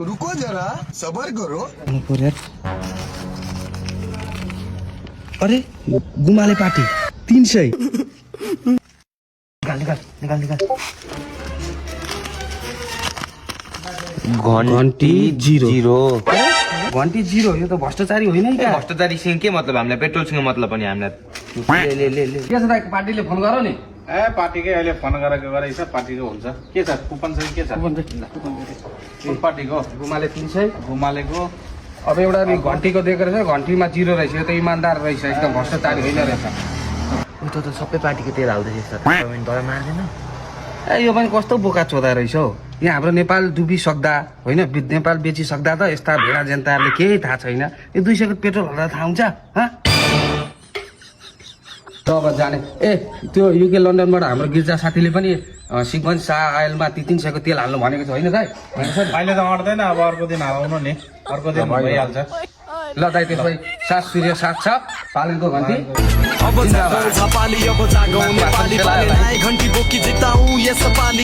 रुको जरा सबर करो। अरे गुमाले पार्टी 300 निकाल घन्टी जीरो घन्टी जीरो यो त भ्रष्टाचारी होइन नि क्या भ्रष्टाचारीसँग के मतलब हामीलाई पेट्रोलसँग मतलब पनि हामीलाई ले के छ त पार्टीले फोन गर नि ए पार्टीकै अहिले फोन गरेको गरेछ पार्टीको हुन्छ के छ कुपन छ कि के छ कुन पार्टीको गुमाले 300 घुमालेको अब एउटा घन्टीको दिएको रहेछ घन्टीमा जीरो रहेछ यो त इमानदार रहेछ एकदम भ्रष्टाचारी होइन रहेछ उता त सबै पार्टीको तेल हाल्दैछ पेमेन्ट तर मार्दैन ए यो पनि कस्तो बोका चोदा रहेछ हौ यहाँ हाम्रो नेपाल डुबिसक्दा होइन नेपाल बेचिसक्दा त यस्ता भेडा जनताहरूले केही थाहा छैन यो 200 को पेट्रोल हाल्दा थाहा हुन्छ अब जाने ए त्यो युके लन्डनबाट हाम्रो गिर्जा साथीले पनि सिगमन शाह आयलमा 300 को तेल हाल्नु भनेको छ होइन दाइ अहिले त अट्दैन अब अर्को दिन हालाउनु नि अर्को दिन भइहाल्छ ल दाइ त्यसै सात सूर्य साथ छ पालनको घन्टी अब जागौँ नेपाली अब जागौँ नेपाली घन्टी बोकी जिताऊ यस पाली